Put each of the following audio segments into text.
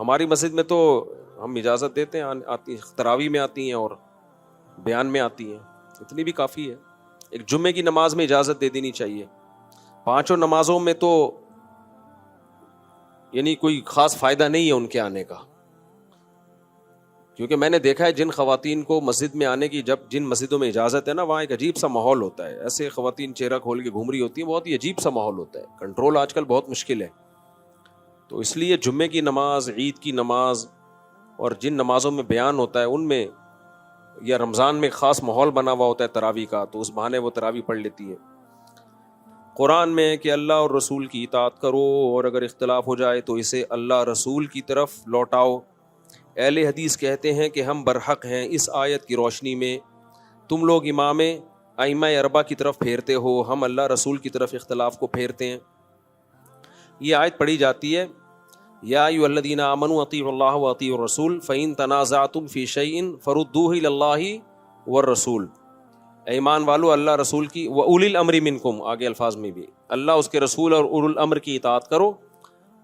ہماری مسجد میں تو ہم اجازت دیتے ہیں، آتی تراویح میں آتی ہیں اور بیان میں آتی ہیں، اتنی بھی کافی ہے. ایک جمعے کی نماز میں اجازت دے دینی چاہیے. 5 نمازوں میں تو یعنی کوئی خاص فائدہ نہیں ہے ان کے آنے کا، کیونکہ میں نے دیکھا ہے جن خواتین کو مسجد میں آنے کی، جب جن مسجدوں میں اجازت ہے نا، وہاں ایک عجیب سا ماحول ہوتا ہے. ایسے خواتین چہرہ کھول کے گھوم رہی ہوتی ہیں، بہت ہی عجیب سا ماحول ہوتا ہے. کنٹرول آج کل بہت مشکل ہے. تو اس لیے جمعے کی نماز، عید کی نماز اور جن نمازوں میں بیان ہوتا ہے ان میں، یا رمضان میں خاص ماحول بنا ہوا ہوتا ہے تراویح کا، تو اس بہانے وہ تراویح پڑھ لیتی ہے. قرآن میں کہ اللہ اور رسول کی اطاعت کرو، اور اگر اختلاف ہو جائے تو اسے اللہ رسول کی طرف لوٹاؤ. اہل حدیث کہتے ہیں کہ ہم برحق ہیں اس آیت کی روشنی میں تم لوگ امام ائمہ اربعہ کی طرف پھیرتے ہو، ہم اللہ رسول کی طرف اختلاف کو پھیرتے ہیں. یہ آیت پڑھی جاتی ہے، یا ایھا الذین آمنوا اطیعوا اللہ واطیعوا الرسول فإن تنازعتم فی شیء فردوہ الی اللہ والرسول. ایمان والو اللہ رسول کی، وَأُولِي الْأَمْرِ مِنْكُمْ، آگے الفاظ میں بھی اللہ اس کے رسول اور اولو الامر کی اطاعت کرو،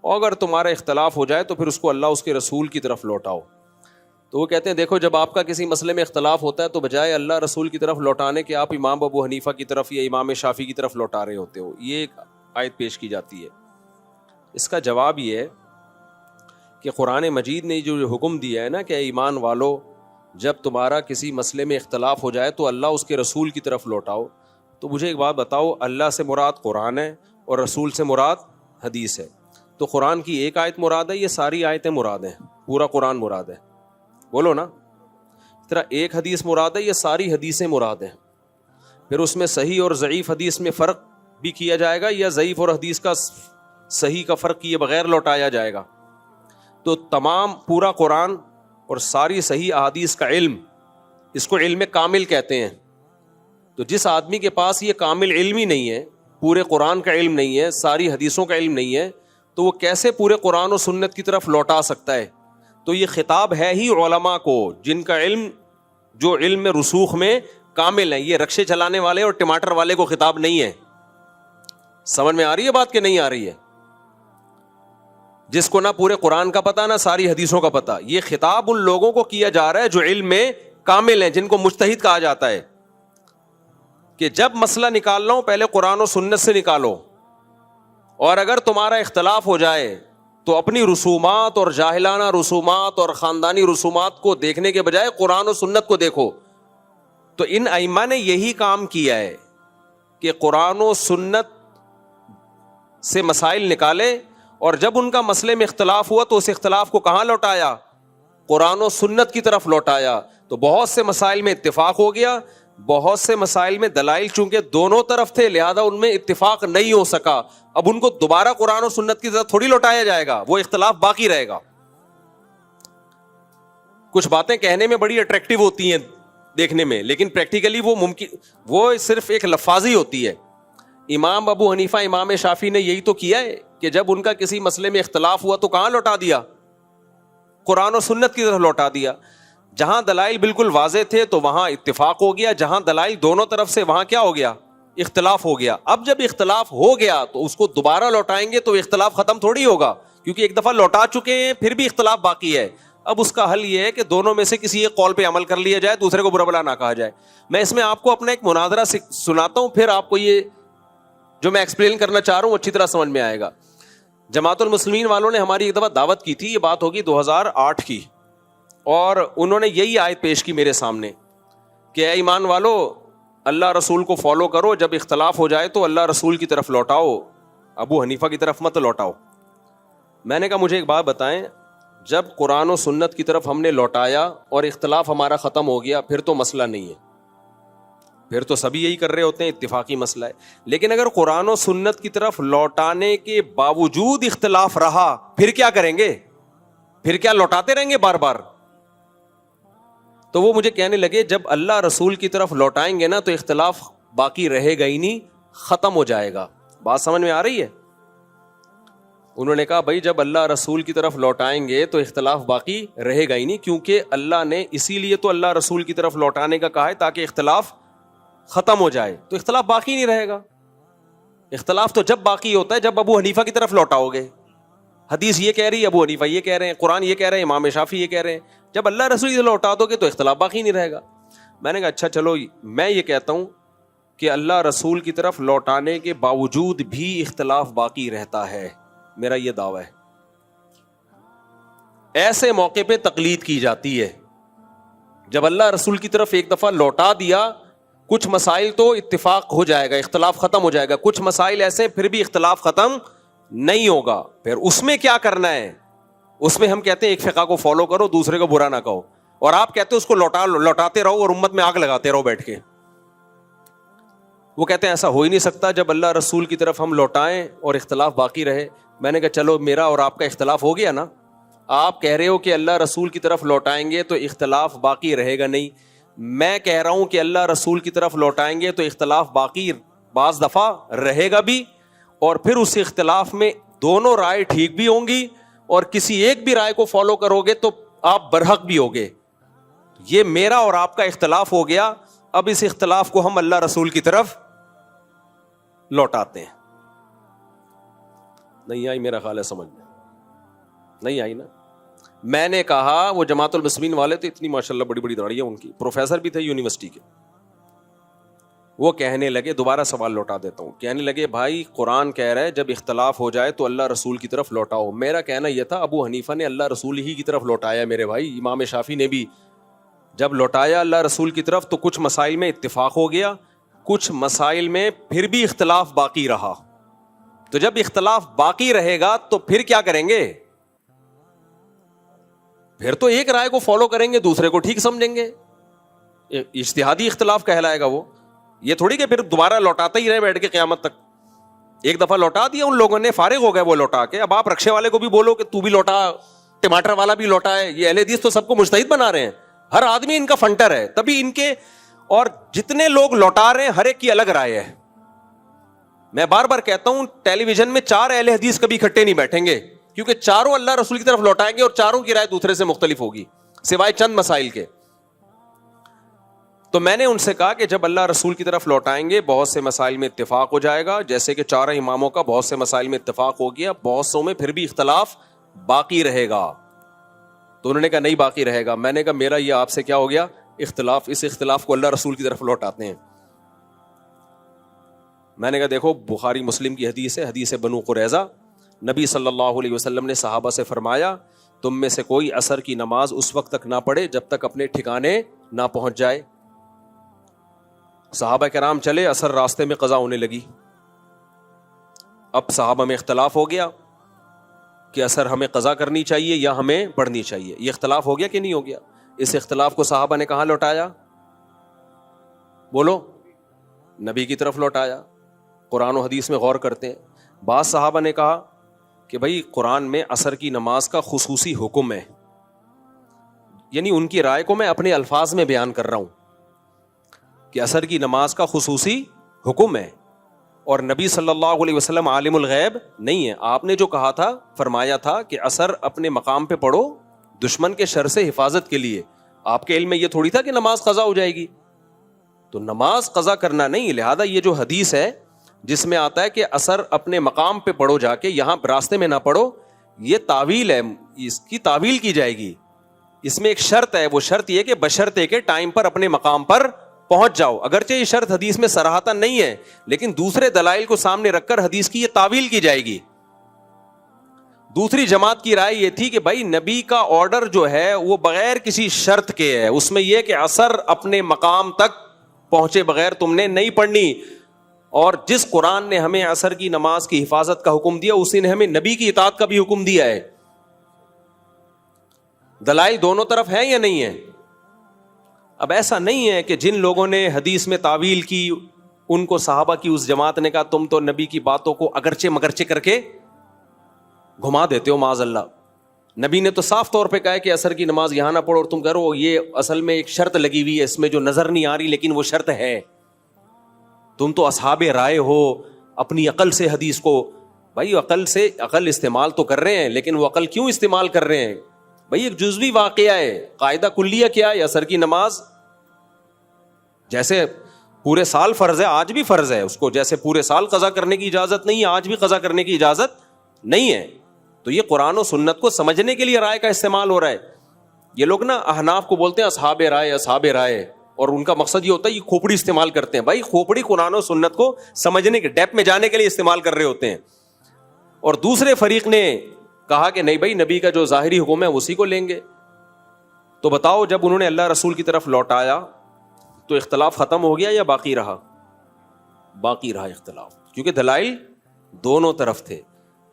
اور اگر تمہارا اختلاف ہو جائے تو پھر اس کو اللہ اس کے رسول کی طرف لوٹاؤ. تو وہ کہتے ہیں دیکھو جب آپ کا کسی مسئلے میں اختلاف ہوتا ہے تو بجائے اللہ رسول کی طرف لوٹانے کے آپ امام ابو حنیفہ کی طرف یا امام شافعی کی طرف لوٹا رہے ہوتے ہو. یہ ایک آیت پیش کی جاتی ہے. اس کا جواب یہ ہے کہ قرآن مجید نے جو حکم دیا ہے نا کہ ایمان والو جب تمہارا کسی مسئلے میں اختلاف ہو جائے تو اللہ اس کے رسول کی طرف لوٹاؤ. تو مجھے ایک بات بتاؤ، اللہ سے مراد قرآن ہے اور رسول سے مراد حدیث ہے، تو قرآن کی ایک آیت مراد ہے، یہ ساری آیتیں مراد ہیں، پورا قرآن مراد ہے؟ بولو نا. اس طرح ایک حدیث مراد ہے، یہ ساری حدیثیں مراد ہیں. پھر اس میں صحیح اور ضعیف حدیث میں فرق بھی کیا جائے گا، یا ضعیف اور حدیث کا صحیح کا فرق کیے بغیر لوٹایا جائے گا. تو تمام پورا قرآن اور ساری صحیح احادیث کا علم، اس کو علم کامل کہتے ہیں. تو جس آدمی کے پاس یہ کامل علم ہی نہیں ہے، پورے قرآن کا علم نہیں ہے، ساری حدیثوں کا علم نہیں ہے، تو وہ کیسے پورے قرآن و سنت کی طرف لوٹا سکتا ہے؟ تو یہ خطاب ہے ہی علماء کو جن کا علم، جو علم میں رسوخ میں کامل ہے. یہ رکشے چلانے والے اور ٹماٹر والے کو خطاب نہیں ہے. سمجھ میں آ رہی ہے بات کہ نہیں آ رہی ہے؟ جس کو نہ پورے قرآن کا پتہ نہ ساری حدیثوں کا پتہ. یہ خطاب ان لوگوں کو کیا جا رہا ہے جو علم میں کامل ہیں، جن کو مجتہد کہا جاتا ہے، کہ جب مسئلہ نکالنا ہو پہلے قرآن و سنت سے نکالو، اور اگر تمہارا اختلاف ہو جائے تو اپنی رسومات اور جاہلانہ رسومات اور خاندانی رسومات کو دیکھنے کے بجائے قرآن و سنت کو دیکھو. تو ان ائمہ نے یہی کام کیا ہے کہ قرآن و سنت سے مسائل نکالے، اور جب ان کا مسئلے میں اختلاف ہوا تو اس اختلاف کو کہاں لوٹایا؟ قرآن و سنت کی طرف لوٹایا. تو بہت سے مسائل میں اتفاق ہو گیا، بہت سے مسائل میں دلائل چونکہ دونوں طرف تھے لہذا ان میں اتفاق نہیں ہو سکا. اب ان کو دوبارہ قرآن و سنت کی طرف تھوڑی لوٹایا جائے گا، وہ اختلاف باقی رہے گا. کچھ باتیں کہنے میں بڑی اٹریکٹیو ہوتی ہیں دیکھنے میں، لیکن پریکٹیکلی وہ ممکن، وہ صرف ایک لفاظی ہوتی ہے. امام ابو حنیفہ، امام شافعی نے یہی تو کیا ہے کہ جب ان کا کسی مسئلے میں اختلاف ہوا تو کہاں لوٹا دیا؟ قرآن و سنت کی طرف لوٹا دیا. جہاں دلائل بالکل واضح تھے تو وہاں اتفاق ہو گیا، جہاں دلائل دونوں طرف سے وہاں کیا ہو گیا؟ اختلاف ہو گیا. اب جب اختلاف ہو گیا تو اس کو دوبارہ لوٹائیں گے تو اختلاف ختم تھوڑی ہوگا، کیونکہ ایک دفعہ لوٹا چکے ہیں، پھر بھی اختلاف باقی ہے. اب اس کا حل یہ ہے کہ دونوں میں سے کسی ایک قول پہ عمل کر لیا جائے، دوسرے کو برا بھلا نہ کہا جائے. میں اس میں آپ کو اپنا ایک مناظرہ سناتا ہوں، پھر آپ کو یہ جو میں ایکسپلین کرنا چاہ رہا ہوں اچھی طرح سمجھ میں آئے گا. جماعت المسلمین والوں نے ہماری ایک دفعہ دعوت کی تھی، یہ بات ہوگی 2008 کی، اور انہوں نے یہی آیت پیش کی میرے سامنے کہ اے ایمان والو اللہ رسول کو فالو کرو، جب اختلاف ہو جائے تو اللہ رسول کی طرف لوٹاؤ، ابو حنیفہ کی طرف مت لوٹاؤ. میں نے کہا مجھے ایک بات بتائیں، جب قرآن و سنت کی طرف ہم نے لوٹایا اور اختلاف ہمارا ختم ہو گیا پھر تو مسئلہ نہیں ہے، پھر تو سبھی یہی کر رہے ہوتے ہیں، اتفاقی مسئلہ ہے. لیکن اگر قرآن و سنت کی طرف لوٹانے کے باوجود اختلاف رہا پھر کیا کریں گے؟ پھر کیا لوٹاتے رہیں گے بار بار؟ تو وہ مجھے کہنے لگے جب اللہ رسول کی طرف لوٹائیں گے نا تو اختلاف باقی رہے گا ہی نہیں، ختم ہو جائے گا. بات سمجھ میں آ رہی ہے؟ انہوں نے کہا بھائی جب اللہ رسول کی طرف لوٹائیں گے تو اختلاف باقی رہے گا ہی نہیں، کیونکہ اللہ نے اسی لیے تو اللہ رسول کی طرف لوٹانے کا کہا ہے تاکہ اختلاف ختم ہو جائے. تو اختلاف باقی نہیں رہے گا. اختلاف تو جب باقی ہوتا ہے جب ابو حنیفہ کی طرف لوٹاؤ گے. حدیث یہ کہہ رہی ہے، ابو حنیفہ یہ کہہ رہے ہیں، قرآن یہ کہہ رہے ہیں، امام شافعی یہ کہہ رہے ہیں. جب اللہ رسول کی لوٹا دو گے تو اختلاف باقی نہیں رہے گا. میں نے کہا اچھا چلو میں یہ کہتا ہوں کہ اللہ رسول کی طرف لوٹانے کے باوجود بھی اختلاف باقی رہتا ہے. میرا یہ دعویٰ ہے. ایسے موقع پہ تقلید کی جاتی ہے جب اللہ رسول کی طرف ایک دفعہ لوٹا دیا، کچھ مسائل تو اتفاق ہو جائے گا، اختلاف ختم ہو جائے گا. کچھ مسائل ایسے پھر بھی اختلاف ختم نہیں ہوگا. پھر اس میں کیا کرنا ہے؟ اس میں ہم کہتے ہیں ایک فقہ کو فالو کرو، دوسرے کو برا نہ کہو، اور آپ کہتے ہیں اس کو لوٹاتے رہو اور امت میں آگ لگاتے رہو بیٹھ کے. وہ کہتے ہیں ایسا ہو ہی نہیں سکتا جب اللہ رسول کی طرف ہم لوٹائیں اور اختلاف باقی رہے. میں نے کہا چلو میرا اور آپ کا اختلاف ہو گیا نا. آپ کہہ رہے ہو کہ اللہ رسول کی طرف لوٹائیں گے تو اختلاف باقی رہے گا نہیں. میں کہہ رہا ہوں کہ اللہ رسول کی طرف لوٹائیں گے تو اختلاف باقی بعض دفعہ رہے گا بھی، اور پھر اس اختلاف میں دونوں رائے ٹھیک بھی ہوں گی، اور کسی ایک بھی رائے کو فالو کرو گے تو آپ برحق بھی ہوگے. یہ میرا اور آپ کا اختلاف ہو گیا. اب اس اختلاف کو ہم اللہ رسول کی طرف لوٹاتے ہیں. نہیں آئی میرا خیال ہے سمجھ میں؟ نہیں آئی نا. میں نے کہا وہ جماعت المسلمین والے تو اتنی ماشاءاللہ بڑی بڑی داڑھی ہے ان کی، پروفیسر بھی تھے یونیورسٹی کے. وہ کہنے لگے، دوبارہ سوال لوٹا دیتا ہوں، کہنے لگے بھائی قرآن کہہ رہا ہے جب اختلاف ہو جائے تو اللہ رسول کی طرف لوٹاؤ. میرا کہنا یہ تھا ابو حنیفہ نے اللہ رسول ہی کی طرف لوٹایا میرے بھائی. امام شافعی نے بھی جب لوٹایا اللہ رسول کی طرف تو کچھ مسائل میں اتفاق ہو گیا، کچھ مسائل میں پھر بھی اختلاف باقی رہا. تو جب اختلاف باقی رہے گا تو پھر کیا کریں گے؟ پھر تو ایک رائے کو فالو کریں گے، دوسرے کو ٹھیک سمجھیں گے. اجتہادی اختلاف کہلائے گا وہ. یہ تھوڑی کہ پھر دوبارہ لوٹاتا ہی رہے بیٹھ کے قیامت تک. ایک دفعہ لوٹا دیا ان لوگوں نے، فارغ ہو گئے وہ لوٹا کے. اب آپ رکشے والے کو بھی بولو کہ تو بھی لوٹا، ٹماٹر والا بھی لوٹا ہے. یہ اہل حدیث تو سب کو مجتہد بنا رہے ہیں، ہر آدمی ان کا فنٹر ہے. تبھی ان کے اور جتنے لوگ لوٹا رہے ہیں ہر ایک کی الگ رائے ہے. میں بار بار کہتا ہوں ٹیلی ویژن میں 4 اہل حدیث کبھی اکٹھے نہیں بیٹھیں گے، کیونکہ چاروں اللہ رسول کی طرف لوٹائیں گے اور چاروں کی رائے دوسرے سے مختلف ہوگی سوائے چند مسائل کے. تو میں نے ان سے کہا کہ جب اللہ رسول کی طرف لوٹائیں گے بہت سے مسائل میں اتفاق ہو جائے گا، جیسے کہ 4 اماموں کا بہت سے مسائل میں اتفاق ہو گیا، بہت سو میں پھر بھی اختلاف باقی رہے گا. تو انہوں نے کہا نہیں باقی رہے گا. میں نے کہا میرا یہ آپ سے کیا ہو گیا اختلاف. اس اختلاف کو اللہ رسول کی طرف لوٹاتے ہیں. میں نے کہا دیکھو بخاری مسلم کی حدیث ہے، حدیث بنو قریظہ. نبی صلی اللہ علیہ وسلم نے صحابہ سے فرمایا تم میں سے کوئی عصر کی نماز اس وقت تک نہ پڑھے جب تک اپنے ٹھکانے نہ پہنچ جائے. صحابہ کرام چلے، عصر راستے میں قضا ہونے لگی. اب صحابہ میں اختلاف ہو گیا کہ عصر ہمیں قضا کرنی چاہیے یا ہمیں پڑھنی چاہیے. یہ اختلاف ہو گیا کہ نہیں ہو گیا؟ اس اختلاف کو صحابہ نے کہاں لوٹایا؟ بولو، نبی کی طرف لوٹایا. قرآن و حدیث میں غور کرتے ہیں. بعض صحابہ نے کہا کہ بھائی قرآن میں عصر کی نماز کا خصوصی حکم ہے، یعنی ان کی رائے کو میں اپنے الفاظ میں بیان کر رہا ہوں کہ عصر کی نماز کا خصوصی حکم ہے، اور نبی صلی اللہ علیہ وسلم عالم الغیب نہیں ہے. آپ نے جو کہا تھا، فرمایا تھا کہ عصر اپنے مقام پہ پڑھو دشمن کے شر سے حفاظت کے لیے. آپ کے علم میں یہ تھوڑی تھا کہ نماز قضا ہو جائے گی. تو نماز قضا کرنا نہیں. لہذا یہ جو حدیث ہے جس میں آتا ہے کہ عصر اپنے مقام پہ پڑھو جا کے، یہاں راستے میں نہ پڑھو، یہ تعویل ہے، اس کی تعویل کی جائے گی. اس میں ایک شرط ہے، وہ شرط یہ کہ بشرطے کے ٹائم پر اپنے مقام پر پہنچ جاؤ. اگرچہ یہ شرط حدیث میں صراحتاً نہیں ہے، لیکن دوسرے دلائل کو سامنے رکھ کر حدیث کی یہ تعویل کی جائے گی. دوسری جماعت کی رائے یہ تھی کہ بھائی نبی کا آرڈر جو ہے وہ بغیر کسی شرط کے ہے، اس میں یہ کہ عصر اپنے مقام تک پہنچے بغیر تم نے نہیں پڑھنی. اور جس قرآن نے ہمیں عصر کی نماز کی حفاظت کا حکم دیا اسی نے ہمیں نبی کی اطاعت کا بھی حکم دیا ہے. دلائل دونوں طرف ہیں یا نہیں ہے؟ اب ایسا نہیں ہے کہ جن لوگوں نے حدیث میں تعویل کی ان کو صحابہ کی اس جماعت نے کہا تم تو نبی کی باتوں کو اگرچہ مگرچہ کر کے گھما دیتے ہو معاذ اللہ. نبی نے تو صاف طور پہ کہا ہے کہ عصر کی نماز یہاں نہ پڑھو، اور تم کہہ رہو یہ اصل میں ایک شرط لگی ہوئی ہے، اس میں جو نظر نہیں آ رہی لیکن وہ شرط ہے. تم تو اصحاب رائے ہو، اپنی عقل سے حدیث کو، بھائی عقل استعمال تو کر رہے ہیں، لیکن وہ عقل کیوں استعمال کر رہے ہیں؟ بھائی ایک جزوی واقعہ ہے، قاعدہ کلیہ کیا ہے؟ عصر کی نماز جیسے پورے سال فرض ہے، آج بھی فرض ہے اس کو، جیسے پورے سال قضا کرنے کی اجازت نہیں ہے آج بھی قضا کرنے کی اجازت نہیں ہے. تو یہ قرآن و سنت کو سمجھنے کے لیے رائے کا استعمال ہو رہا ہے. یہ لوگ نا احناف کو بولتے ہیں اصحاب رائے اصحاب رائے, اور ان کا مقصد یہ ہوتا ہے یہ کھوپڑی استعمال کرتے ہیں. بھائی کھوپڑی قرآن و سنت کو سمجھنے کے ڈیپ میں جانے کے لیے استعمال کر رہے ہوتے ہیں. اور دوسرے فریق نے کہا کہ نہیں بھائی نبی کا جو ظاہری حکم ہے اسی کو لیں گے. تو بتاؤ جب انہوں نے اللہ رسول کی طرف لوٹایا تو اختلاف ختم ہو گیا یا باقی رہا؟ باقی رہا اختلاف, کیونکہ دلائل دونوں طرف تھے.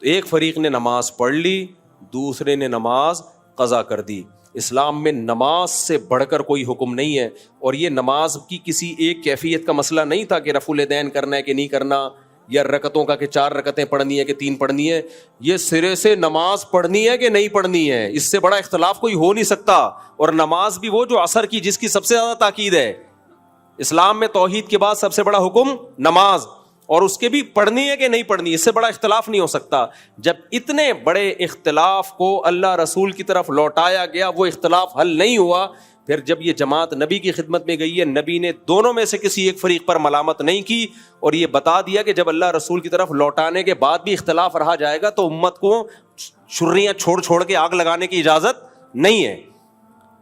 تو ایک فریق نے نماز پڑھ لی, دوسرے نے نماز قضا کر دی. اسلام میں نماز سے بڑھ کر کوئی حکم نہیں ہے, اور یہ نماز کی کسی ایک کیفیت کا مسئلہ نہیں تھا کہ رفع الیدین کرنا ہے کہ نہیں کرنا, یا رکعتوں کا کہ 4 رکعتیں پڑھنی ہے کہ 3 پڑھنی ہے. یہ سرے سے نماز پڑھنی ہے کہ نہیں پڑھنی ہے, اس سے بڑا اختلاف کوئی ہو نہیں سکتا. اور نماز بھی وہ جو عصر کی, جس کی سب سے زیادہ تاکید ہے. اسلام میں توحید کے بعد سب سے بڑا حکم نماز, اور اس کے بھی پڑھنی ہے کہ نہیں پڑھنی, اس سے بڑا اختلاف نہیں ہو سکتا. جب اتنے بڑے اختلاف کو اللہ رسول کی طرف لوٹایا گیا, وہ اختلاف حل نہیں ہوا. پھر جب یہ جماعت نبی کی خدمت میں گئی ہے, نبی نے دونوں میں سے کسی ایک فریق پر ملامت نہیں کی, اور یہ بتا دیا کہ جب اللہ رسول کی طرف لوٹانے کے بعد بھی اختلاف رہا جائے گا تو امت کو چھریاں چھوڑ کے آگ لگانے کی اجازت نہیں ہے.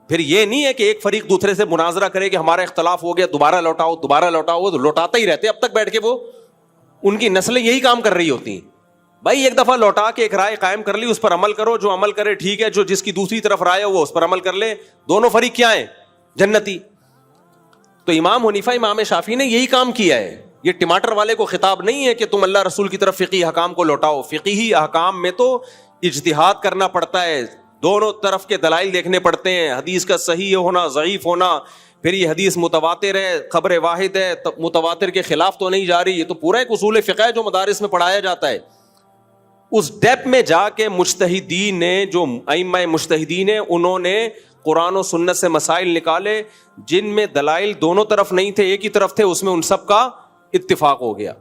پھر یہ نہیں ہے کہ ایک فریق دوسرے سے مناظرہ کرے کہ ہمارا اختلاف ہو گیا, دوبارہ لوٹاؤ دوبارہ لوٹاؤ. وہ لوٹاتا ہی رہتے اب تک بیٹھ کے, وہ ان کی نسلیں یہی کام کر رہی ہوتی ہیں. بھائی ایک دفعہ لوٹا کے ایک رائے قائم کر لی, اس پر عمل کرو, جو عمل کرے ٹھیک ہے, جو جس کی دوسری طرف رائے وہ اس پر عمل کر لے. دونوں فریق کیا ہیں؟ جنتی. تو امام حنیفہ امام شافعی نے یہی کام کیا ہے. یہ ٹماٹر والے کو خطاب نہیں ہے کہ تم اللہ رسول کی طرف فقہی احکام کو لوٹاؤ. فقہی احکام میں تو اجتہاد کرنا پڑتا ہے, دونوں طرف کے دلائل دیکھنے پڑتے ہیں, حدیث کا صحیح ہونا ضعیف ہونا, پھر یہ حدیث متواتر ہے خبر واحد ہے, متواتر کے خلاف تو نہیں جا رہی. یہ تو پورا ایک اصول فقہ ہے جو مدارس میں پڑھایا جاتا ہے. اس ڈیپ میں جا کے مجتہدین نے, جو ائمہ مجتہدین ہیں, انہوں نے قرآن و سنت سے مسائل نکالے جن میں دلائل دونوں طرف نہیں تھے, ایک ہی طرف تھے, اس میں ان سب کا اتفاق ہو گیا.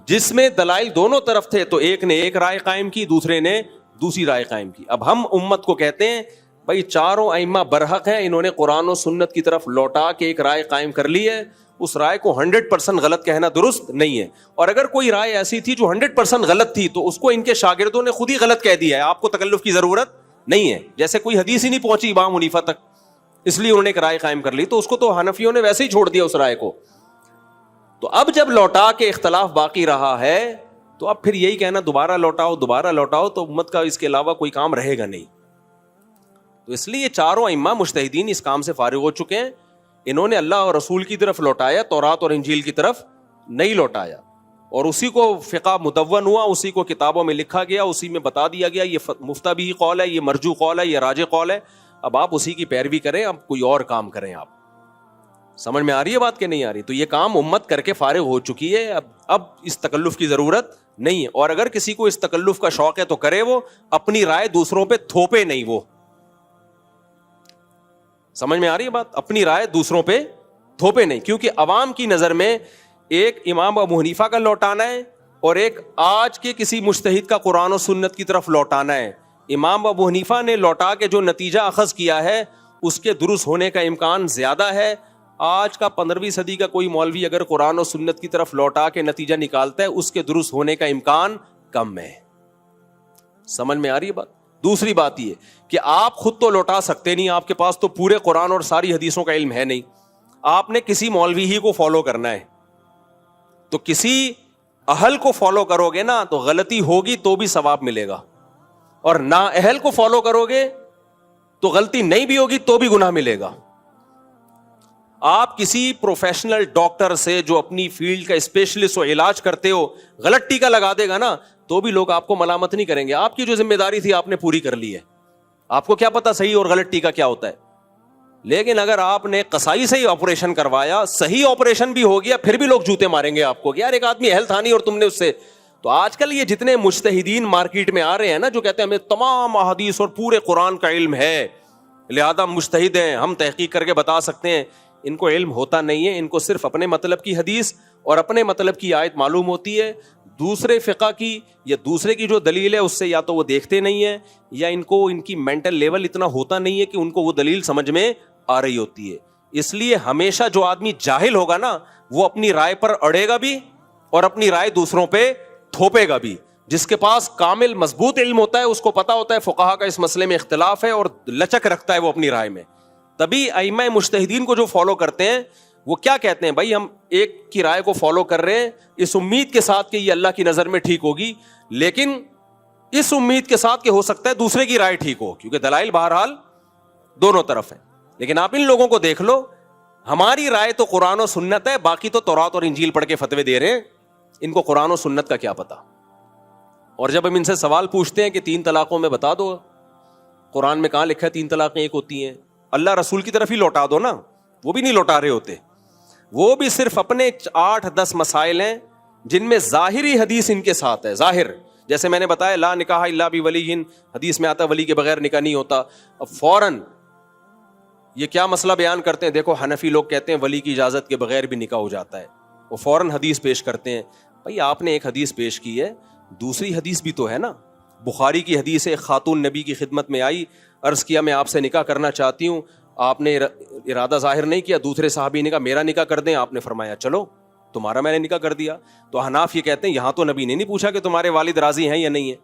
جس میں دلائل دونوں طرف تھے تو ایک نے ایک رائے قائم کی, دوسرے نے دوسری رائے قائم کی. اب ہم امت کو کہتے ہیں بھائی چاروں ائمہ برحق ہیں, انہوں نے قرآن و سنت کی طرف لوٹا کے ایک رائے قائم کر لی ہے. اس رائے کو 100% غلط کہنا درست نہیں ہے, اور اگر کوئی رائے ایسی تھی جو 100% غلط تھی تو اس کو ان کے شاگردوں نے خود ہی غلط کہہ دیا ہے, آپ کو تکلف کی ضرورت نہیں ہے. جیسے کوئی حدیث ہی نہیں پہنچی امام حنیفہ تک, اس لیے انہوں نے ایک رائے قائم کر لی, تو اس کو تو حنفیوں نے ویسے ہی چھوڑ دیا اس رائے کو. تو اب جب لوٹا کے اختلاف باقی رہا ہے تو اب پھر یہی کہنا دوبارہ لوٹاؤ دوبارہ لوٹاؤ, تو امت کا اس کے علاوہ کوئی کام رہے گا نہیں. تو اس لیے چاروں ائمہ مجتہدین اس کام سے فارغ ہو چکے ہیں. انہوں نے اللہ اور رسول کی طرف لوٹایا, تورات اور انجیل کی طرف نہیں لوٹایا, اور اسی کو فقہ مدون ہوا, اسی کو کتابوں میں لکھا گیا, اسی میں بتا دیا گیا یہ مفتبی قول ہے, یہ مرجو قول ہے, یہ راجح قول ہے. اب آپ اسی کی پیروی کریں, اب کوئی اور کام کریں. آپ سمجھ میں آ رہی ہے بات کہ نہیں آ رہی؟ تو یہ کام امت کر کے فارغ ہو چکی ہے, اب اس تکلف کی ضرورت نہیں ہے. اور اگر کسی کو اس تکلف کا شوق ہے تو کرے, وہ اپنی رائے دوسروں پہ تھوپے نہیں. وہ سمجھ میں آ رہی ہے بات؟ اپنی رائے دوسروں پہ تھوپے نہیں, کیونکہ عوام کی نظر میں ایک امام ابو حنیفہ کا لوٹانا ہے اور ایک آج کے کسی مجتہد کا قرآن و سنت کی طرف لوٹانا ہے. امام ابو حنیفہ نے لوٹا کے جو نتیجہ اخذ کیا ہے اس کے درست ہونے کا امکان زیادہ ہے. آج کا 15ویں صدی کا کوئی مولوی اگر قرآن و سنت کی طرف لوٹا کے نتیجہ نکالتا ہے, اس کے درست ہونے کا امکان کم ہے. سمجھ میں آ رہی ہے بات؟ دوسری بات یہ کہ آپ خود تو لوٹا سکتے نہیں, آپ کے پاس تو پورے قرآن اور ساری حدیثوں کا علم ہے نہیں. آپ نے کسی مولوی ہی کو فالو کرنا ہے, تو کسی اہل کو فالو کرو گے نا تو غلطی ہوگی تو بھی ثواب ملے گا, اور نا اہل کو فالو کرو گے تو غلطی نہیں بھی ہوگی تو بھی گناہ ملے گا. آپ کسی پروفیشنل ڈاکٹر سے جو اپنی فیلڈ کا اسپیشلسٹ ہو, علاج کرتے ہو, غلط ٹیکا لگا دے گا نا تو بھی لوگ آپ کو ملامت نہیں کریں گے. آپ کی جو ذمہ داری تھی آپ نے پوری کر لی ہے. آپ کو کیا پتا صحیح اور غلط ٹیکا کیا ہوتا ہے. لیکن اگر آپ نے قصائی سے ہی آپریشن کروایا, صحیح آپریشن بھی ہو گیا, پھر بھی لوگ جوتے ماریں گے آپ کو کہ یار ایک آدمی اہل تھا نہیں اور تم نے اس سے. تو آج کل یہ جتنے مجتہدین مارکیٹ میں آ رہے ہیں نا, جو کہتے ہیں ہمیں تمام احادیث اور پورے قرآن کا علم ہے, لہذا مجتہد ہیں, ہم تحقیق کر کے بتا سکتے ہیں, ان کو علم ہوتا نہیں ہے. ان کو صرف اپنے مطلب کی حدیث اور اپنے مطلب کی آیت معلوم ہوتی ہے. دوسرے فقہ کی یا دوسرے کی جو دلیل ہے اس سے یا تو وہ دیکھتے نہیں ہیں, یا ان کو ان کی مینٹل لیول اتنا ہوتا نہیں ہے کہ ان کو وہ دلیل سمجھ میں آ رہی ہوتی ہے. اس لیے ہمیشہ جو آدمی جاہل ہوگا نا وہ اپنی رائے پر اڑے گا بھی اور اپنی رائے دوسروں پہ تھوپے گا بھی. جس کے پاس کامل مضبوط علم ہوتا ہے اس کو پتا ہوتا ہے فقہا کا اس مسئلے میں اختلاف ہے اور لچک رکھتا ہے وہ اپنی رائے میں. تبھی ائمہ مجتہدین کو جو فالو کرتے ہیں وہ کیا کہتے ہیں, بھائی ہم ایک کی رائے کو فالو کر رہے ہیں اس امید کے ساتھ کہ یہ اللہ کی نظر میں ٹھیک ہوگی, لیکن اس امید کے ساتھ کہ ہو سکتا ہے دوسرے کی رائے ٹھیک ہو, کیونکہ دلائل بہرحال دونوں طرف ہیں. لیکن آپ ان لوگوں کو دیکھ لو, ہماری رائے تو قرآن و سنت ہے, باقی تو تورات اور انجیل پڑھ کے فتوے دے رہے ہیں, ان کو قرآن و سنت کا کیا پتا. اور جب ہم ان سے سوال پوچھتے ہیں کہ 3 طلاقوں میں بتا دو, قرآن میں کہاں لکھا ہے 3 طلاقیں ایک ہوتی ہیں, اللہ رسول کی طرف ہی لوٹا دو نا. وہ بھی نہیں لوٹا رہے ہوتے, وہ بھی صرف اپنے 8-10 مسائل ہیں جن میں ظاہری حدیث ان کے ساتھ ہے. ظاہر جیسے میں نے بتایا لا نکاح الا بولی, حدیث میں آتا ولی کے بغیر نکاح نہیں ہوتا. اب فوراً یہ کیا مسئلہ بیان کرتے ہیں, دیکھو حنفی لوگ کہتے ہیں ولی کی اجازت کے بغیر بھی نکاح ہو جاتا ہے. وہ فوراً حدیث پیش کرتے ہیں. بھائی آپ نے ایک حدیث پیش کی ہے, دوسری حدیث بھی تو ہے نا. بخاری کی حدیث ہے, خاتون نبی کی خدمت میں آئی, عرض کیا میں آپ سے نکاح کرنا چاہتی ہوں, آپ نے ارادہ ظاہر نہیں کیا, دوسرے صحابی نے کہا میرا نکاح کر دیں, آپ نے فرمایا چلو تمہارا میں نے نکاح کر دیا. تو حناف یہ کہتے ہیں یہاں تو نبی نے نہیں پوچھا کہ تمہارے والد راضی ہیں یا نہیں ہیں,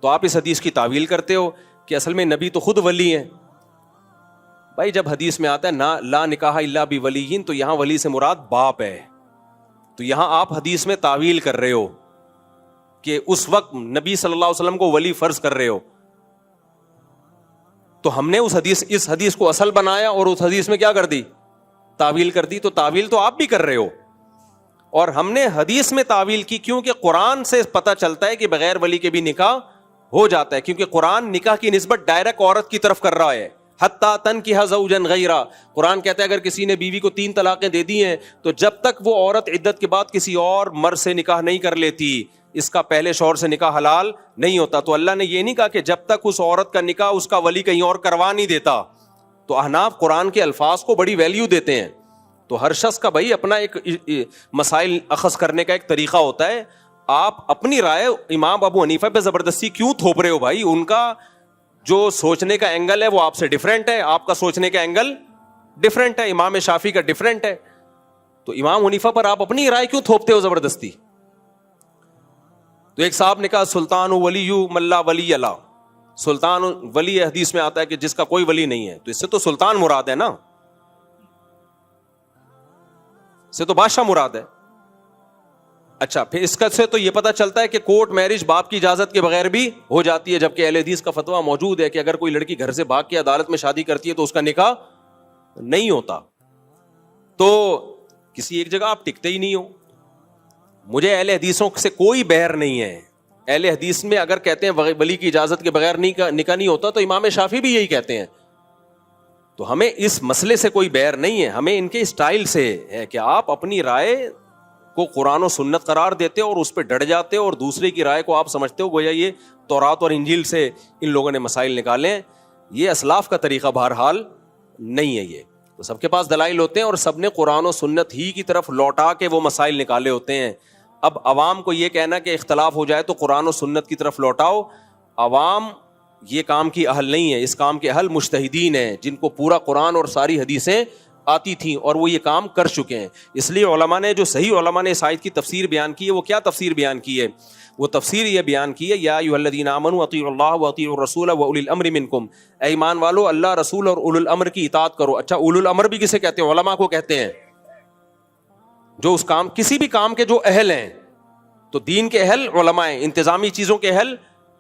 تو آپ اس حدیث کی تعویل کرتے ہو کہ اصل میں نبی تو خود ولی ہیں. بھائی جب حدیث میں آتا ہے لا نکاح الا بولی, تو یہاں ولی سے مراد باپ ہے. تو یہاں آپ حدیث میں تعویل کر رہے ہو کہ اس وقت نبی صلی اللہ علیہ وسلم کو ولی فرض کر رہے ہو. تو ہم نے اس حدیث کو اصل بنایا اور اس حدیث میں کیا کر دی, تعویل کر دی. تو تعویل تو آپ بھی کر رہے ہو, اور ہم نے حدیث میں تعویل کی کیونکہ قرآن سے پتہ چلتا ہے کہ بغیر ولی کے بھی نکاح ہو جاتا ہے, کیونکہ قرآن نکاح کی نسبت ڈائریکٹ عورت کی طرف کر رہا ہے. حتیٰ تنکح زوجا غیرہ, قرآن کہتا ہے اگر کسی نے بیوی کو 3 طلاقیں دے دی ہیں تو جب تک وہ عورت عدت کے بعد کسی اور مرد سے نکاح نہیں کر لیتی, اس کا پہلے شوہر سے نکاح حلال نہیں ہوتا. تو اللہ نے یہ نہیں کہا کہ جب تک اس عورت کا نکاح اس کا ولی کہیں اور کروا نہیں دیتا. تو احناف قرآن کے الفاظ کو بڑی ویلیو دیتے ہیں. تو ہر شخص کا بھائی اپنا ایک مسائل اخذ کرنے کا ایک طریقہ ہوتا ہے. آپ اپنی رائے امام ابو حنیفہ پہ زبردستی کیوں تھوپ رہے ہو بھائی؟ ان کا جو سوچنے کا اینگل ہے وہ آپ سے ڈیفرنٹ ہے, آپ کا سوچنے کا اینگل ڈیفرنٹ ہے, امام شافعی کا ڈیفرنٹ ہے. تو امام حنیفہ پر آپ اپنی رائے کیوں تھوپتے ہو زبردستی؟ تو ایک صاحب نے کہا سلطان ولی من لا ولی لا, سلطان ولی حدیث میں آتا ہے کہ جس کا کوئی ولی نہیں ہے. تو اس سے تو سلطان مراد ہے نا, سے تو بادشاہ مراد ہے. اچھا پھر اس کا سے تو یہ پتا چلتا ہے کہ کورٹ میرج باپ کی اجازت کے بغیر بھی ہو جاتی ہے, جبکہ اہل حدیث کا فتویٰ موجود ہے کہ اگر کوئی لڑکی گھر سے بھاگ کے عدالت میں شادی کرتی ہے تو اس کا نکاح نہیں ہوتا. تو کسی ایک جگہ آپ ٹکتے ہی نہیں ہو. مجھے اہل حدیثوں سے کوئی بہر نہیں ہے. اہل حدیث میں اگر کہتے ہیں ولی کی اجازت کے بغیر نکاح نہیں ہوتا تو امام شافعی بھی یہی کہتے ہیں. تو ہمیں اس مسئلے سے کوئی بہر نہیں ہے, ہمیں ان کے اسٹائل سے ہے کہ آپ اپنی رائے کو قرآن و سنت قرار دیتے ہو اور اس پہ ڈٹ جاتے ہو, اور دوسرے کی رائے کو آپ سمجھتے ہو گویا یہ تورات اور انجیل سے ان لوگوں نے مسائل نکالے ہیں. یہ اسلاف کا طریقہ بہرحال نہیں ہے. یہ تو سب کے پاس دلائل ہوتے ہیں اور سب نے قرآن و سنت ہی کی طرف لوٹا کے وہ مسائل نکالے ہوتے ہیں. اب عوام کو یہ کہنا کہ اختلاف ہو جائے تو قرآن و سنت کی طرف لوٹاؤ, عوام یہ کام کی اہل نہیں ہے. اس کام کے اہل مجتہدین ہیں جن کو پورا قرآن اور ساری حدیثیں آتی تھیں اور وہ یہ کام کر چکے ہیں. اس لیے علماء نے جو صحیح علماء نے اس آیت کی تفسیر بیان کی ہے, وہ کیا تفسیر بیان کی ہے؟ وہ تفسیر یہ بیان کی ہے یا ایھا الذین آمنوا اطیعوا اللہ واطیعوا الرسول واولی الامر منکم, اے ایمان والو اللہ رسول اور اولو الامر کی اطاعت کرو. اچھا اولو الامر بھی کسے کہتے ہیں؟ علماء کو کہتے ہیں جو اس کام کسی بھی کام کے جو اہل ہیں. تو دین کے اہل علماء ہیں, انتظامی چیزوں کے اہل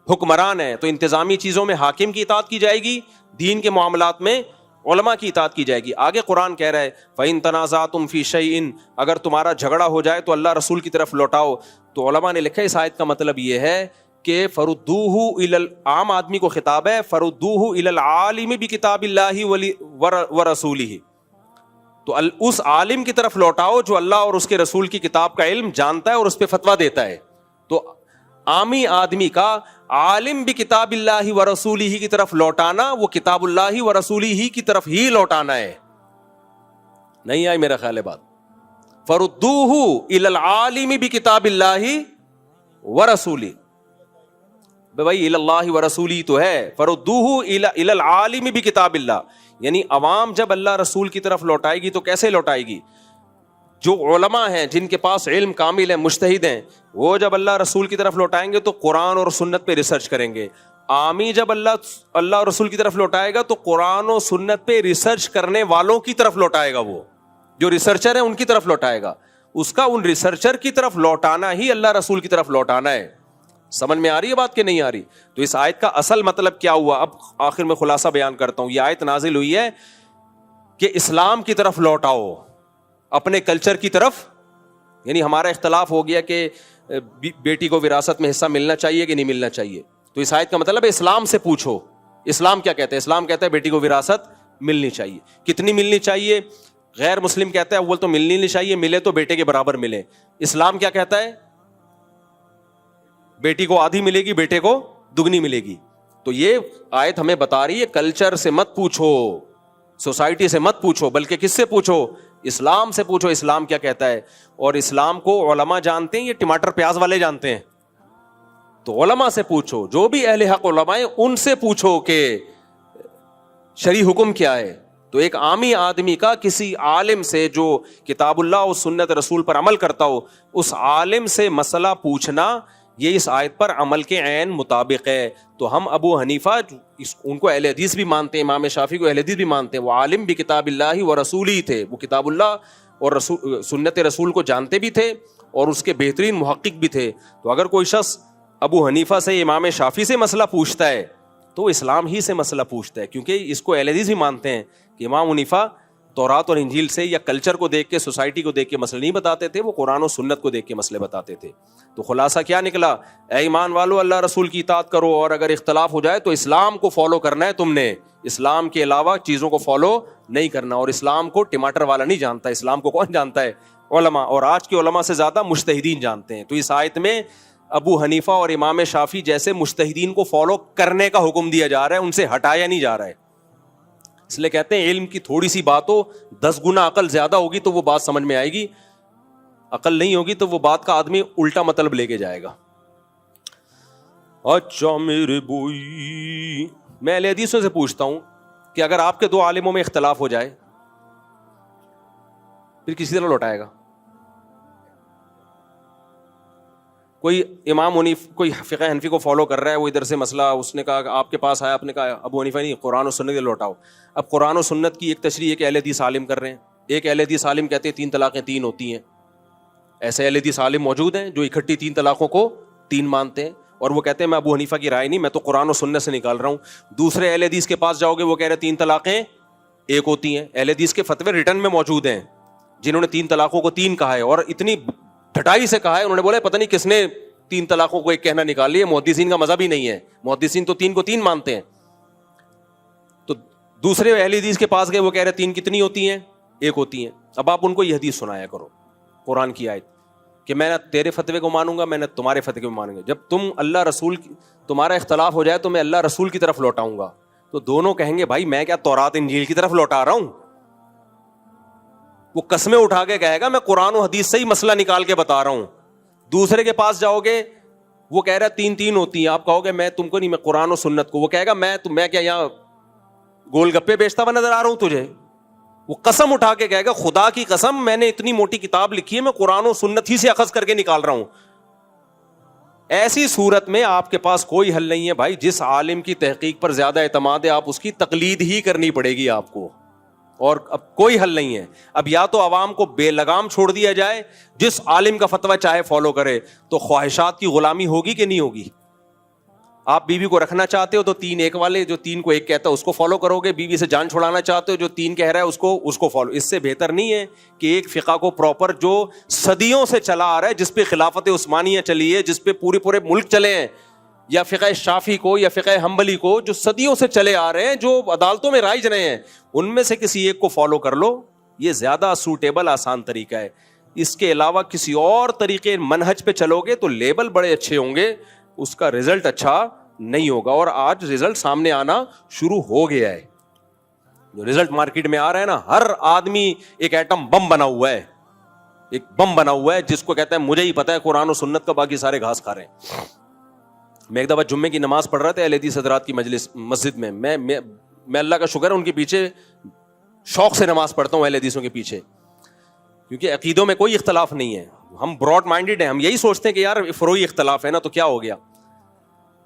حکمران ہیں. تو انتظامی چیزوں میں حاکم کی اطاعت کی جائے گی, دین کے معاملات میں علماء کی اطاعت کی جائے گی. آگے قرآن کہہ رہا ہے فَإِن تَنَازَعْتُمْ فِي شَيْءٍ, اگر تمہارا جھگڑا ہو جائے تو اللہ رسول کی طرف لوٹاؤ. تو علماء نے لکھا اس آیت کا مطلب یہ ہے کہ فَرُدُّوهُ إِلَى عام آدمی کو خطاب ہے, فَرُدُّوهُ إِلَى الْعَالِمِ بِكِتَابِ اللَّهِ وَرَسُولِهِ. تو اس عالم کی طرف لوٹاؤ جو اللہ اور اس کے رسول کی کتاب کا علم جانتا ہے اور اس پہ فتویٰ دیتا ہے. تو عامی آدمی کا عالم بھی کتاب اللہ و رسولہ کی طرف لوٹانا, وہ کتاب اللہ و رسولہ کی طرف ہی لوٹانا ہے. نہیں آئی میرا خیال ہے بات؟ فردوہ الی العالم بکتاب اللہ و رسولہ, بھائی الی اللہ و رسولہ تو ہے, فردوہ الی العالم بکتاب اللہ, یعنی عوام جب اللہ رسول کی طرف لوٹائے گی تو کیسے لوٹائے گی؟ جو علماء ہیں جن کے پاس علم کامل ہے، مجتہد ہیں، وہ جب اللہ رسول کی طرف لوٹائیں گے تو قرآن اور سنت پہ ریسرچ کریں گے. عامی جب اللہ اور رسول کی طرف لوٹائے گا تو قرآن و سنت پہ ریسرچ کرنے والوں کی طرف لوٹائے گا. وہ جو ریسرچر ہیں ان کی طرف لوٹائے گا. اس کا ان ریسرچر کی طرف لوٹانا ہی اللہ رسول کی طرف لوٹانا ہے. سمجھ میں آ رہی ہے بات کہ نہیں آ رہی؟ تو اس آیت کا اصل مطلب کیا ہوا؟ اب آخر میں خلاصہ بیان کرتا ہوں. یہ آیت نازل ہوئی ہے کہ اسلام کی طرف لوٹاؤ، اپنے کلچر کی طرف. یعنی ہمارا اختلاف ہو گیا کہ بیٹی کو وراثت میں حصہ ملنا چاہیے کہ نہیں ملنا چاہیے. تو اس آیت کا مطلب ہے اسلام سے پوچھو. اسلام کیا کہتا ہے؟ اسلام کہتا ہے بیٹی کو وراثت ملنی چاہیے. کتنی ملنی چاہیے؟ غیر مسلم کہتا ہے اول تو ملنی نہیں چاہیے، ملے تو بیٹے کے برابر ملے. اسلام کیا کہتا ہے؟ بیٹی کو آدھی ملے گی، بیٹے کو دگنی ملے گی. تو یہ آیت ہمیں بتا رہی ہے کلچر سے مت پوچھو، سوسائٹی سے مت پوچھو، بلکہ کس سے پوچھو؟ اسلام سے پوچھو. اسلام کیا کہتا ہے؟ اور اسلام کو علماء جانتے ہیں یا ٹماٹر پیاز والے جانتے ہیں؟ تو علماء سے پوچھو، جو بھی اہل حق علماء ہیں ان سے پوچھو کہ شرعی حکم کیا ہے. تو ایک عامی آدمی کا کسی عالم سے جو کتاب اللہ اور سنت رسول پر عمل کرتا ہو، اس عالم سے مسئلہ پوچھنا یہ اس آیت پر عمل کے عین مطابق ہے. تو ہم ابو حنیفہ ان کو اہل حدیث بھی مانتے ہیں، امام شافعی کو اہل حدیث بھی مانتے ہیں. وہ عالم بھی کتاب اللہ و رسول ہی تھے. وہ کتاب اللہ اور سنت رسول کو جانتے بھی تھے اور اس کے بہترین محقق بھی تھے. تو اگر کوئی شخص ابو حنیفہ سے، امام شافعی سے مسئلہ پوچھتا ہے تو اسلام ہی سے مسئلہ پوچھتا ہے، کیونکہ اس کو اہل حدیث بھی مانتے ہیں کہ امام حنیفہ تورات اور انجیل سے یا کلچر کو دیکھ کے، سوسائٹی کو دیکھ کے مسئلے نہیں بتاتے تھے، وہ قرآن و سنت کو دیکھ کے مسئلے بتاتے تھے. تو خلاصہ کیا نکلا؟ اے ایمان والو، اللہ رسول کی اطاعت کرو، اور اگر اختلاف ہو جائے تو اسلام کو فالو کرنا ہے تم نے. اسلام کے علاوہ چیزوں کو فالو نہیں کرنا. اور اسلام کو ٹماٹر والا نہیں جانتا، اسلام کو کون جانتا ہے؟ علماء. اور آج کے علماء سے زیادہ مجتہدین جانتے ہیں. تو اس آیت میں ابو حنیفہ اور امام شافعی جیسے مجتہدین کو فالو کرنے کا حکم دیا جا رہا ہے، ان سے ہٹایا نہیں جا رہا ہے. اس لیے کہتے ہیں علم کی تھوڑی سی بات ہو، 10 گنا عقل زیادہ ہوگی تو وہ بات سمجھ میں آئے گی، عقل نہیں ہوگی تو وہ بات کا آدمی الٹا مطلب لے کے جائے گا. اچھا میرے بھائی، میں اہل حدیثوں سے پوچھتا ہوں کہ اگر آپ کے دو عالموں میں اختلاف ہو جائے پھر کسی طرح لوٹائے گا؟ کوئی امام کوئی فقہ حنفی کو فالو کر رہا ہے، وہ ادھر سے مسئلہ اس نے کہا کہ آپ کے پاس آیا، آپ نے کہا ابو حنیفہ نہیں، قرآن و سنت لوٹاؤ. اب قرآن و سنت کی ایک تشریح ایک اہل حدیث عالم کر رہے ہیں، ایک اہل حدیث عالم کہتے ہیں 3 طلاقیں 3 ہوتی ہیں. ایسے اہل حدیث عالم موجود ہیں جو اکٹھی 3 طلاقوں کو 3 مانتے ہیں، اور وہ کہتے ہیں میں ابو حنیفہ کی رائے نہیں، میں تو قرآن و سنت سے نکال رہا ہوں. دوسرے اہل حدیث کے پاس جاؤ گے، وہ کہہ رہے 3 طلاقیں 1 ہوتی ہیں. اہل حدیث کے فتوے ریٹن میں موجود ہیں جنہوں نے 3 طلاقوں کو 3 کہا ہے، اور اتنی ڈھٹائی سے کہا ہے، انہوں نے بولا پتہ نہیں کس نے 3 طلاقوں کو 1 کہنا نکال لیا. محدثین کا مذہب ہی نہیں ہے، محدثین تو 3 کو 3 مانتے ہیں. تو دوسرے اہل حدیث کے پاس گئے، وہ کہہ رہے 3 کتنی ہوتی ہیں؟ 1 ہوتی ہیں. اب آپ ان کو یہ حدیث سنایا کرو، قرآن کی آیت، کہ میں نہ تیرے فتوے کو مانوں گا، میں نہ تمہارے فتوے کو مانوں گا. جب تم اللہ رسول تمہارا اختلاف ہو جائے تو میں اللہ رسول کی طرف لوٹاؤں گا. تو دونوں کہیں گے بھائی میں کیا تورات انجیل کی طرف لوٹا رہا ہوں؟ وہ قسمیں اٹھا کے کہے گا میں قرآن و حدیث سے ہی مسئلہ نکال کے بتا رہا ہوں. دوسرے کے پاس جاؤ گے، وہ کہہ رہا ہے 3 ہوتی ہیں، آپ کہو گے میں تم کو نہیں، میں قرآن و سنت کو. وہ کہے گا میں کیا یہاں گول گپے بیچتا ہوا نظر آ رہا ہوں تجھے؟ وہ قسم اٹھا کے کہے گا خدا کی قسم میں نے اتنی موٹی کتاب لکھی ہے، میں قرآن و سنت ہی سے اخذ کر کے نکال رہا ہوں. ایسی صورت میں آپ کے پاس کوئی حل نہیں ہے بھائی. جس عالم کی تحقیق پر زیادہ اعتماد ہے، آپ اس کی تقلید ہی کرنی پڑے گی آپ کو، اور اب کوئی حل نہیں ہے. اب یا تو عوام کو بے لگام چھوڑ دیا جائے، جس عالم کا فتویٰ چاہے فالو کرے. تو خواہشات کی غلامی ہوگی کہ نہیں ہوگی؟ آپ بیوی کو رکھنا چاہتے ہو تو 3 والے جو 3 کو 1 کہتا ہے اس کو فالو کرو گے. بیوی سے جان چھڑانا چاہتے ہو، جو 3 کہہ رہا ہے اس کو فالو. اس سے بہتر نہیں ہے کہ ایک فقہ کو پراپر جو صدیوں سے چلا آ رہا ہے، جس پہ خلافت عثمانیہ چلی ہے، جس پہ پورے ملک چلے ہیں، یا فقہ شافعی کو یا فقہ حنبلی کو جو صدیوں سے چلے آ رہے ہیں، جو عدالتوں میں رائج رہے ہیں، ان میں سے کسی ایک کو فالو کر لو. یہ زیادہ سوٹیبل آسان طریقہ ہے. اس کے علاوہ کسی اور طریقے منہج پہ چلو گے تو لیبل بڑے اچھے ہوں گے، اس کا رزلٹ اچھا نہیں ہوگا. اور آج رزلٹ سامنے آنا شروع ہو گیا ہے. جو رزلٹ مارکیٹ میں آ رہا ہے نا، ہر آدمی ایک ایٹم بم بنا ہوا ہے، ایک بم بنا ہوا ہے جس کو کہتا ہے مجھے ہی پتا ہے قرآن و سنت کا، باقی سارے گھاس کھا رہے ہیں. میں ایک دفعہ جمعے کی نماز پڑھ رہا تھا اہل حدیث حضرات کی مسجد میں. میں اللہ کا شکر ہے ان کے پیچھے شوق سے نماز پڑھتا ہوں، اہل حدیثوں کے پیچھے. کیونکہ عقیدوں میں کوئی اختلاف نہیں ہے, ہم براڈ مائنڈیڈ ہیں, ہم یہی سوچتے ہیں کہ یار فروعی اختلاف ہے نا تو کیا ہو گیا.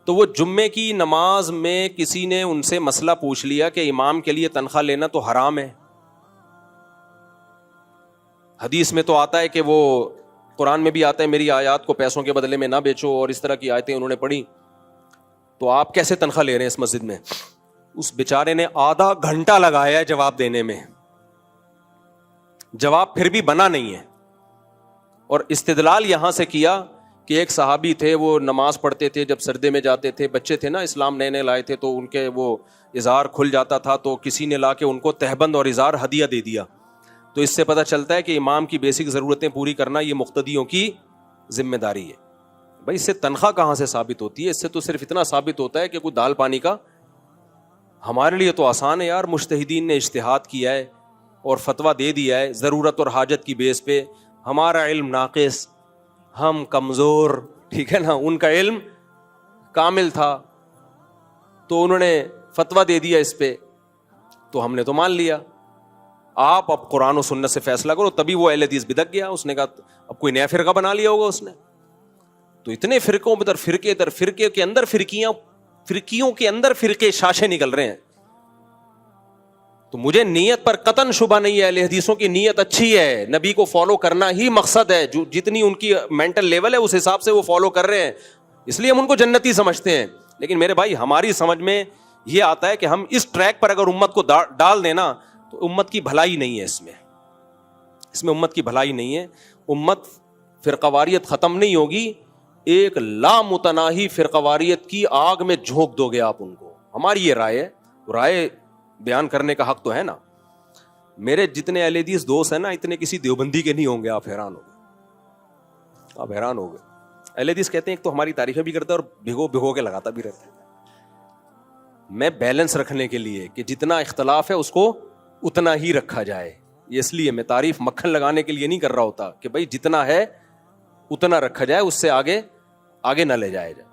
تو وہ جمعے کی نماز میں کسی نے ان سے مسئلہ پوچھ لیا کہ امام کے لیے تنخواہ لینا تو حرام ہے. حدیث میں تو آتا ہے کہ وہ, قرآن میں بھی آتا ہے میری آیات کو پیسوں کے بدلے میں نہ بیچو, اور اس طرح کی آیتیں انہوں نے پڑھی. تو آپ کیسے تنخواہ لے رہے ہیں اس مسجد میں؟ اس بیچارے نے آدھا گھنٹہ لگایا ہے جواب دینے میں, جواب پھر بھی بنا نہیں ہے. اور استدلال یہاں سے کیا کہ ایک صحابی تھے, وہ نماز پڑھتے تھے, جب سردے میں جاتے تھے, بچے تھے نا, اسلام نئے نئے لائے تھے, تو ان کے وہ ازار کھل جاتا تھا, تو کسی نے لا کے ان کو تہبند اور ازار ہدیہ دے دیا. تو اس سے پتہ چلتا ہے کہ امام کی بیسک ضرورتیں پوری کرنا یہ مقتدیوں کی ذمہ داری ہے. بھائی اس سے تنخواہ کہاں سے ثابت ہوتی ہے؟ اس سے تو صرف اتنا ثابت ہوتا ہے کہ کوئی دال پانی کا. ہمارے لیے تو آسان ہے یار, مجتہدین نے اجتہاد کیا ہے اور فتویٰ دے دیا ہے ضرورت اور حاجت کی بیس پہ. ہمارا علم ناقص, ہم کمزور, ٹھیک ہے نا, ان کا علم کامل تھا, تو انہوں نے فتویٰ دے دیا اس پہ, تو ہم نے تو مان لیا. آپ اب قرآن و سنت سے فیصلہ کرو. تبھی وہ اہل حدیث بدک گیا, اس نے کہا اب کوئی نیا فرقہ بنا لیا ہوگا اس نے. تو اتنے فرقوں میں فرقے در فرقے کے اندر فرقیوں کے اندر فرقے شاشے نکل رہے ہیں. تو مجھے نیت پر قطعاً شبہ نہیں ہے, اہل حدیثوں کی نیت اچھی ہے, نبی کو فالو کرنا ہی مقصد ہے, جو جتنی ان کی مینٹل لیول ہے اس حساب سے وہ فالو کر رہے ہیں, اس لیے ہم ان کو جنتی سمجھتے ہیں. لیکن میرے بھائی ہماری سمجھ میں یہ آتا ہے کہ ہم اس ٹریک پر اگر امت کو ڈال دینا تو امت کی بھلائی نہیں ہے, اس میں امت کی بھلائی نہیں ہے. امت فرقواریت ختم نہیں ہوگی, ایک لامتناہی فرقواریت کی آگ میں جھونک دو گے آپ ان کو. ہماری یہ رائے ہے, رائے بیان کرنے کا حق تو ہے نا. میرے جتنے اہل حدیث دوست ہیں نا, اتنے کسی دیوبندی کے نہیں ہوں گے. آپ حیران ہو گئے. اہل حدیث کہتے ہیں ایک تو ہماری تعریفیں بھی کرتا ہے اور بھگو کے لگاتا بھی رہتا ہے. میں بیلنس رکھنے کے لیے کہ جتنا اختلاف ہے اس کو اتنا ہی رکھا جائے, اس لیے میں تعریف مکھن لگانے کے لیے نہیں کر رہا ہوتا کہ بھائی جتنا ہے اتنا رکھا جائے, اس سے آگے نہ لے جائے جائے.